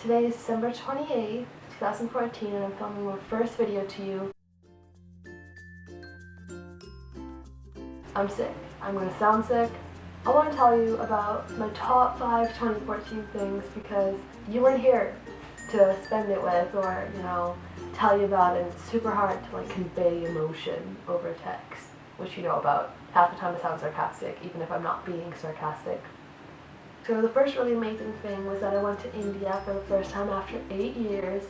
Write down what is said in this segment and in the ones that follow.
Today is December 28th, 2014, and I'm filming my first video to you. I'm sick. I'm gonna sound sick. I want to tell you about my top 5 2014 things because you weren't here to spend it with or, tell you about it. It's super hard to convey emotion over text, which you know about. Half the time I sound sarcastic, even if I'm not being sarcastic. So the first really amazing thing was that I went to India for the first time after 8 years,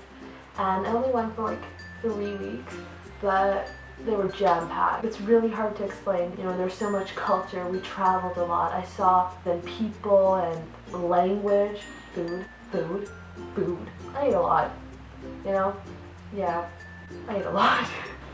and I only went for 3 weeks, but they were jam-packed. It's really hard to explain, there's so much culture, we traveled a lot, I saw the people and language, food. I ate a lot, yeah, I ate a lot.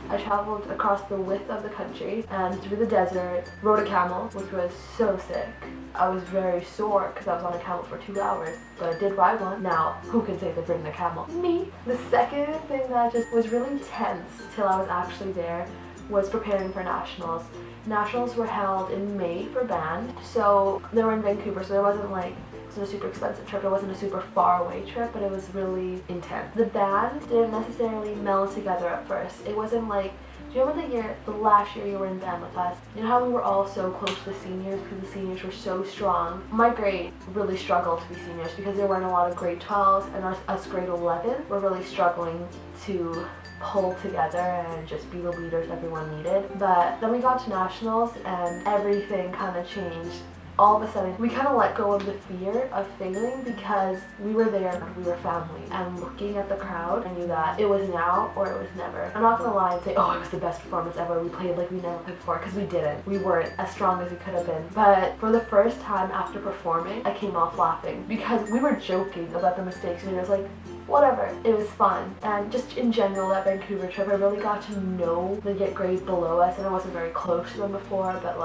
I traveled across the width of the country and through the desert, rode a camel, which was so sick. I was very sore because I was on a camel for 2 hours, but I did ride one. Now, who can say they've ridden a camel? Me! The second thing that just was really tense till I was actually there was preparing for nationals. Nationals were held in May for band, so they were in Vancouver, so there wasn't it wasn't a super expensive trip, it wasn't a super far away trip, but it was really intense. The band didn't necessarily meld together at first. It wasn't do you remember the last year you were in band with us? You know how we were all so close to the seniors because the seniors were so strong? My grade really struggled to be seniors because there weren't a lot of grade 12s, and us grade 11 were really struggling to pull together and just be the leaders everyone needed. But then we got to nationals and everything kind of changed. All of a sudden, we kind of let go of the fear of failing because we were there and we were family. And looking at the crowd, I knew that it was now or it was never. I'm not gonna lie and say, oh, it was the best performance ever. We played like we never played before, because we didn't. We weren't as strong as we could have been. But for the first time after performing, I came off laughing because we were joking about the mistakes. And it was whatever. It was fun. And just in general, that Vancouver trip, I really got to know the grade below us, and I wasn't very close to them before, but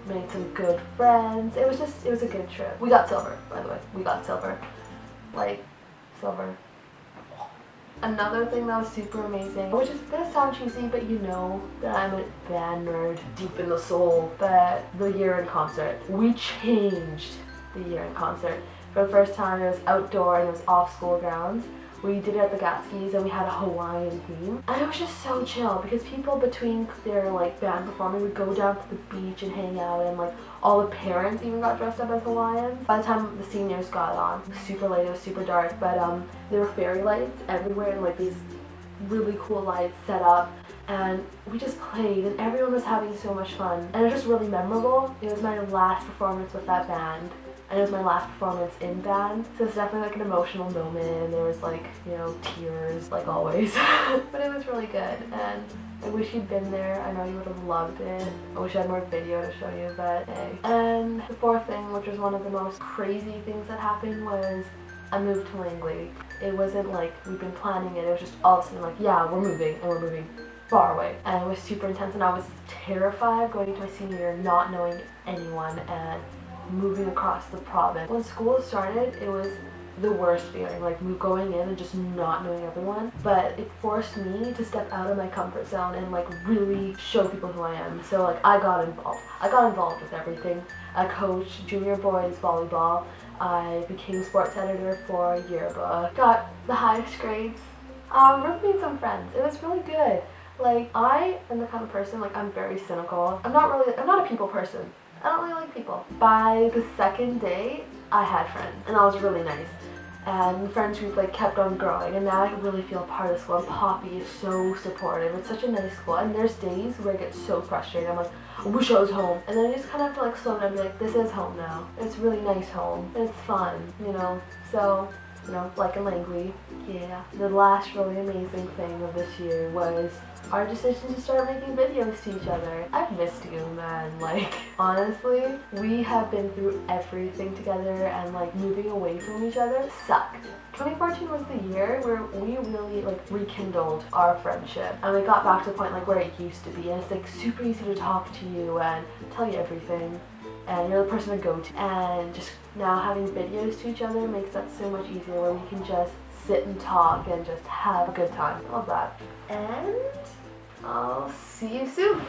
made some good friends. It was a good trip. We got silver, by the way. We got silver. Silver. Another thing that was super amazing, which is gonna sound cheesy, but you know that I'm a band nerd deep in the soul, but the year in concert. We changed the year in concert. For the first time, it was outdoor and it was off school grounds. We did it at the Gatskis and we had a Hawaiian theme. And it was just so chill because people between their band performing would go down to the beach and hang out, and all the parents even got dressed up as Hawaiians. By the time the seniors got on, it was super late, it was super dark, but there were fairy lights everywhere and these really cool lights set up. And we just played and everyone was having so much fun. And it was just really memorable. It was my last performance with that band. And it was my last performance in band, so it's definitely an emotional moment. There was tears, like always. But it was really good, and I wish you'd been there. I know you would have loved it. I wish I had more video to show you, but hey. And the fourth thing, which was one of the most crazy things that happened, was I moved to Langley. It wasn't we've been planning it. It was just all of a sudden yeah, we're moving, and we're moving far away. And it was super intense, and I was terrified going into my senior year, not knowing anyone, and moving across the province. When school started, it was the worst feeling, going in and just not knowing everyone, but it forced me to step out of my comfort zone and really show people who I am. So I got involved with everything. I coached junior boys volleyball. I became sports editor for a yearbook, got the highest grades, really made some friends. It was really good. I am the kind of person, I'm very cynical. I'm not a people person. I don't really like people. By the second day, I had friends, and that was really nice. And the friends group kept on growing, and now I really feel a part of the school. And Poppy is so supportive. It's such a nice school, and there's days where I get so frustrated. I'm I wish I was home. And then I just kind of have to slow down and be this is home now. It's a really nice home, and it's fun, So, in Langley, yeah. The last really amazing thing of this year was our decision to start making videos to each other. I've missed you, man. Honestly, we have been through everything together, and moving away from each other sucked. 2014 was the year where we really rekindled our friendship, and we got back to the point where it used to be, and it's super easy to talk to you and tell you everything, and you're the person to go to. And just now having videos to each other makes that so much easier, where we can just sit and talk and just have a good time. Love that. And I'll see you soon.